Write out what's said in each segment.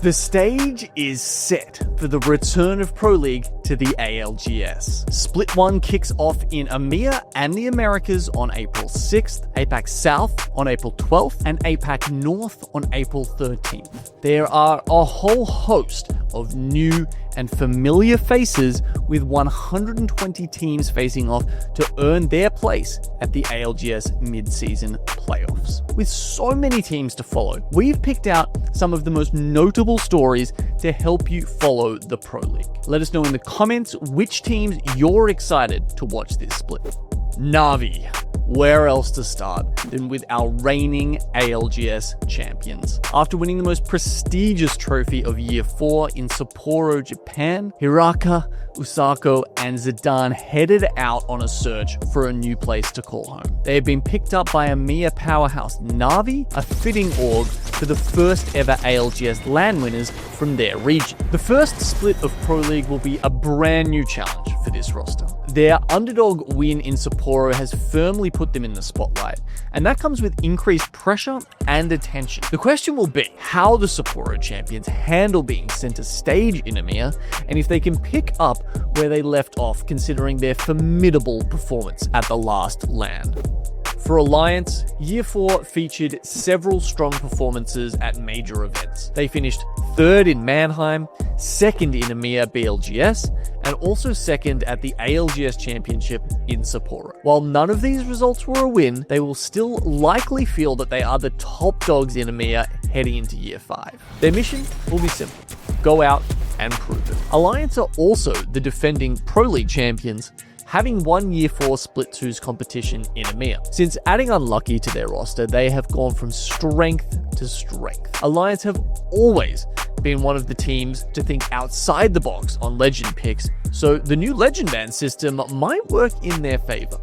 The stage is set for the return of Pro League to the ALGS. Split 1 kicks off in EMEA and the Americas on April 6th, APAC South on April 12th, and APAC North on April 13th. There are a whole host of new and familiar faces, with 120 teams facing off to earn their place at the ALGS mid-season playoffs. With so many teams to follow, we've picked out some of the most notable stories to help you follow the Pro League. Let us know in the comments which teams you're excited to watch this split. Na'Vi. Where else to start than with our reigning ALGS champions? After winning the most prestigious trophy of Year 4 in Sapporo, Japan, Hiraka, Usako, and Zidane headed out on a search for a new place to call home. They have been picked up by EMEA powerhouse Na'Vi, a fitting org for the first ever ALGS LAN winners from their region. The first split of Pro League will be a brand new challenge for this roster. Their underdog win in Sapporo has firmly put them in the spotlight, and that comes with increased pressure and attention. The question will be how the Sapporo champions handle being center stage in EMEA, and if they can pick up where they left off considering their formidable performance at the last LAN. For Alliance, Year 4 featured several strong performances at major events. They finished 3rd in Mannheim, 2nd in EMEA BLGS, and also 2nd at the ALGS Championship in Sapporo. While none of these results were a win, they will still likely feel that they are the top dogs in EMEA heading into Year 5. Their mission will be simple: go out and prove it. Alliance are also the defending Pro League champions, having won Year 4 Split 2's competition in EMEA. Since adding Unlucky to their roster, they have gone from strength to strength. Alliance have always been one of the teams to think outside the box on legend picks, so the new legend ban system might work in their favor.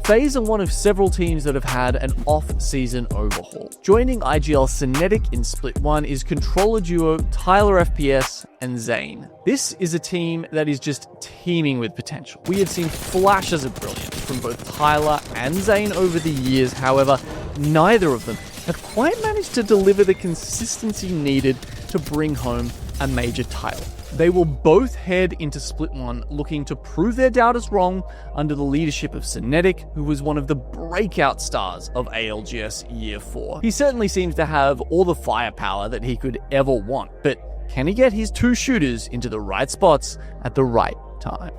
FaZe are one of several teams that have had an off-season overhaul. Joining IGL Fnatic in Split 1 is controller duo Tyler FPS and Zane. This is a team that is just teeming with potential. We have seen flashes of brilliance from both Tyler and Zane over the years, however, neither of them have quite managed to deliver the consistency needed to bring home a major title. They will both head into Split 1 looking to prove their doubters wrong under the leadership of Fnatic, who was one of the breakout stars of ALGS Year 4. He certainly seems to have all the firepower that he could ever want, but can he get his two shooters into the right spots at the right time?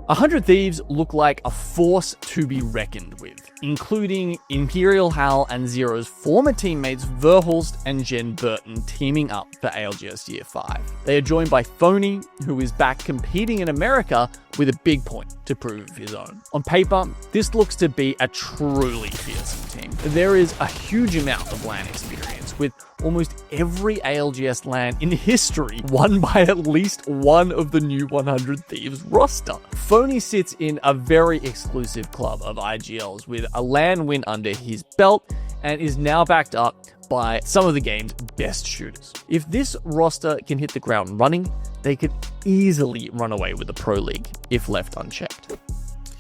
100 Thieves look like a force to be reckoned with, including Imperial Hal and Zero's former teammates Verhulst and Jen Burton teaming up for ALGS Year 5. They are joined by Phony, who is back competing in America with a big point to prove his own. On paper, this looks to be a truly fearsome team. There is a huge amount of LAN experience, with almost every ALGS LAN in history won by at least one of the new 100 Thieves roster. Phony sits in a very exclusive club of IGLs with a LAN win under his belt and is now backed up by some of the game's best shooters. If this roster can hit the ground running, they could easily run away with the Pro League if left unchecked.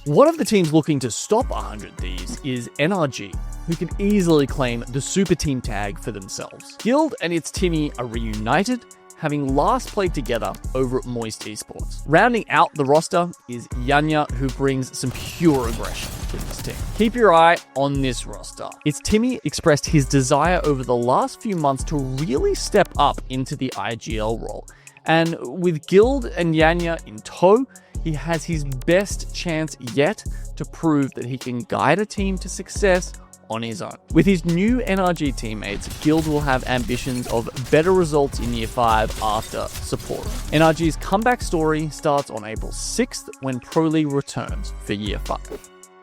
One of the teams looking to stop 100 Thieves is NRG, who can easily claim the super team tag for themselves. Guild and its Timmy are reunited, having last played together over at Moist Esports. Rounding out the roster is Yanya, who brings some pure aggression to this team. Keep your eye on this roster. Its Timmy expressed his desire over the last few months to really step up into the IGL role, and with Guild and Yanya in tow, he has his best chance yet to prove that he can guide a team to success on his own. With his new NRG teammates, Guild will have ambitions of better results in Year 5 after Sapporo. NRG's comeback story starts on April 6th when Pro League returns for Year 5.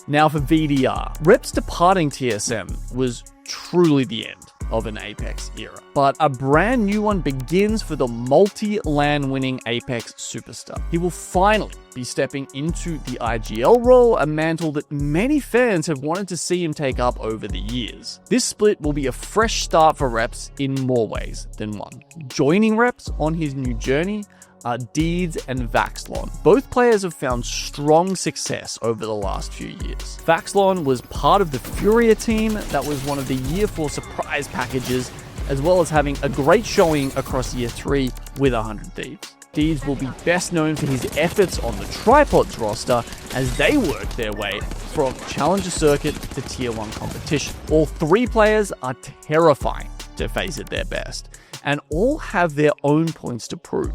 Now for VDR. Reps departing TSM was truly the end of an Apex era, but a brand new one begins for the multi-LAN winning Apex superstar. He will finally be stepping into the IGL role, a mantle that many fans have wanted to see him take up over the years. This split will be a fresh start for Reps in more ways than one. Joining Reps on his new journey are Deeds and Vaxlon. Both players have found strong success over the last few years. Vaxlon was part of the Furia team that was one of the Year 4 surprise packages as well as having a great showing across Year 3 with 100 Thieves. Thieves will be best known for his efforts on the Tripods roster as they work their way from Challenger Circuit to Tier 1 competition. All three players are terrifying to face at their best, and all have their own points to prove.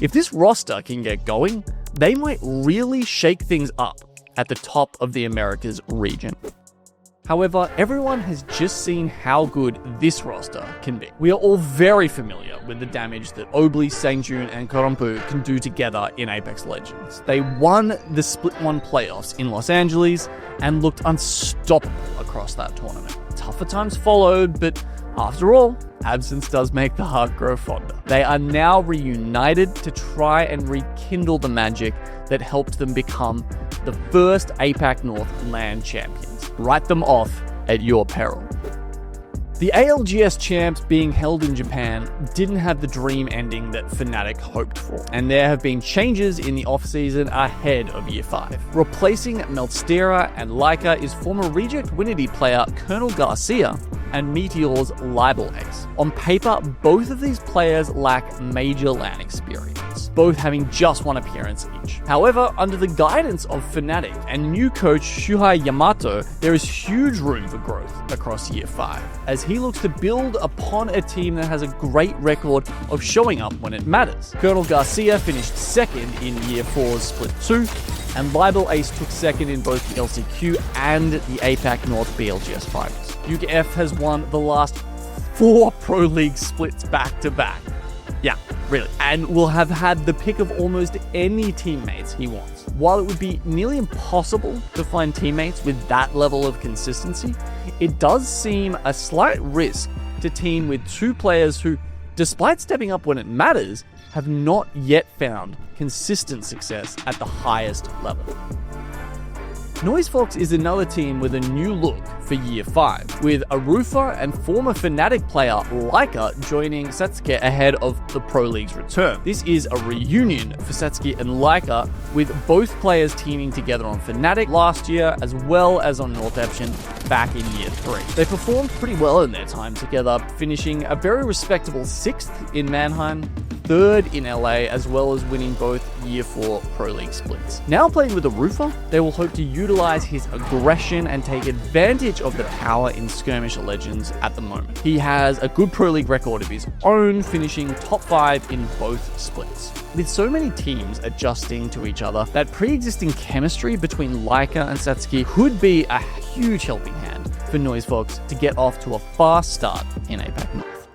If this roster can get going, they might really shake things up at the top of the Americas region. However, everyone has just seen how good this roster can be. We are all very familiar with the damage that Obli, Sangjun, and Korompu can do together in Apex Legends. They won the Split 1 playoffs in Los Angeles and looked unstoppable across that tournament. Tougher times followed, but after all, absence does make the heart grow fonder. They are now reunited to try and rekindle the magic that helped them become the first APAC North LAN champions. Write them off at your peril. The ALGS champs being held in Japan didn't have the dream ending that Fnatic hoped for, and there have been changes in the off-season ahead of Year 5. Replacing Melstera and Leica is former Reject Winity player Colonel Garcia and Meteor's Libel Ace. On paper, both of these players lack major LAN experience, both having just one appearance each. However, under the guidance of Fnatic and new coach Shuhei Yamato, there is huge room for growth across Year 5, as he looks to build upon a team that has a great record of showing up when it matters. Colonel Garcia finished second in Year 4's Split 2, and Libel Ace took second in both the LCQ and the APAC North BLGS finals. UKF has won the last 4 Pro League splits back-to-back. Yeah, really. And will have had the pick of almost any teammates he wants. While it would be nearly impossible to find teammates with that level of consistency, it does seem a slight risk to team with 2 players who, despite stepping up when it matters, have not yet found consistent success at the highest level. Noez Fox is another team with a new look for Year 5, with Arufa and former Fnatic player Leica joining Satsuki ahead of the Pro League's return. This is a reunion for Satsuki and Leica, with both players teaming together on Fnatic last year as well as on North Eption back in Year 3. They performed pretty well in their time together, finishing a very respectable 6th in Mannheim, 3rd in LA, as well as winning both Year 4 Pro League splits. Now playing with Arufa, they will hope to utilize his aggression and take advantage of the power in Skirmish Legends at the moment. He has a good Pro League record of his own, finishing top 5 in both splits. With so many teams adjusting to each other, that pre-existing chemistry between Leica and Satsuki could be a huge helping hand for Noez Fox to get off to a fast start in APAC North.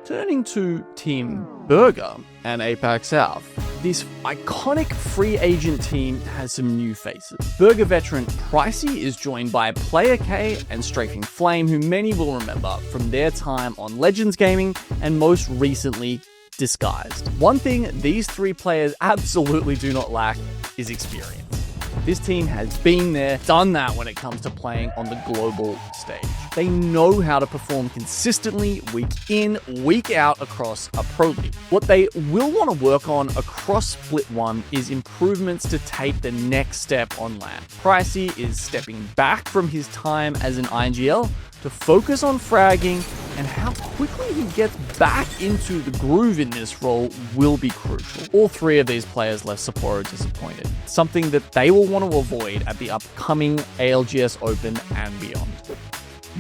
Turning to Team Burger and APAC South, this iconic free agent team has some new faces. Burger veteran Pricey is joined by Player K and Strafing Flame, who many will remember from their time on Legends Gaming and most recently Disguised. One thing these 3 players absolutely do not lack is experience. This team has been there, done that when it comes to playing on the global stage. They know how to perform consistently week in, week out across a pro league. What they will want to work on across Split 1 is improvements to take the next step on LAN. Pricey is stepping back from his time as an IGL to focus on fragging, and how quickly he gets back into the groove in this role will be crucial. All 3 of these players left Sapporo disappointed, something that they will want to avoid at the upcoming ALGS Open and beyond.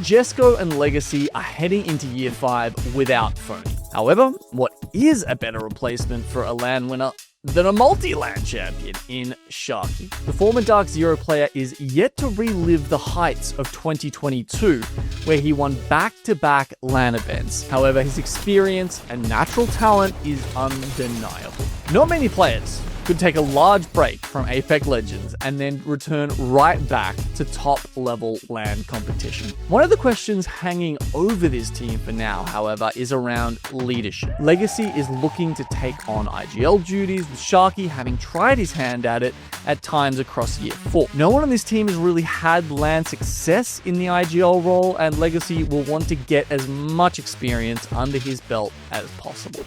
Jesco and Legacy are heading into Year 5 without Phony. However, what is a better replacement for a LAN winner than a multi-LAN champion in Sharky? The former Dark Zero player is yet to relive the heights of 2022, where he won back-to-back LAN events. However, his experience and natural talent is undeniable. Not many players could take a large break from APAC Legends and then return right back to top-level LAN competition. One of the questions hanging over this team for now, however, is around leadership. Legacy is looking to take on IGL duties, with Sharky having tried his hand at it at times across Year 4. No one on this team has really had LAN success in the IGL role, and Legacy will want to get as much experience under his belt as possible.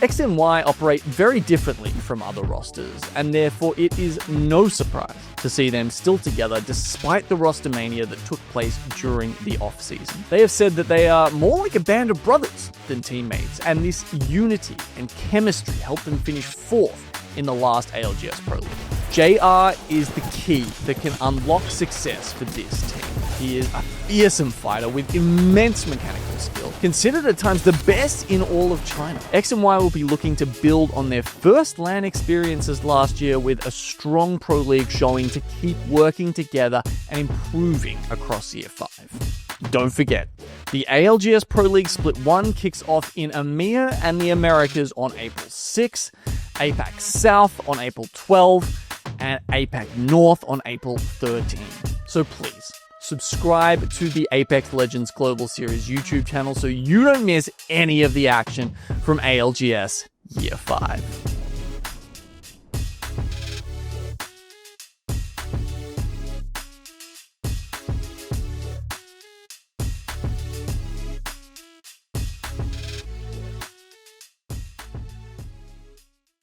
XNY operate very differently from other rosters, and therefore it is no surprise to see them still together despite the roster mania that took place during the offseason. They have said that they are more like a band of brothers than teammates, and this unity and chemistry helped them finish 4th in the last ALGS Pro League. JR is the key that can unlock success for this team. He is a fearsome fighter with immense mechanical skill, considered at times the best in all of China. X and Y will be looking to build on their first LAN experiences last year with a strong Pro League showing to keep working together and improving across Year 5. Don't forget, the ALGS Pro League Split 1 kicks off in EMEA and the Americas on April 6, APAC South on April 12, and APAC North on April 13. So please, subscribe to the Apex Legends Global Series YouTube channel so you don't miss any of the action from ALGS Year 5.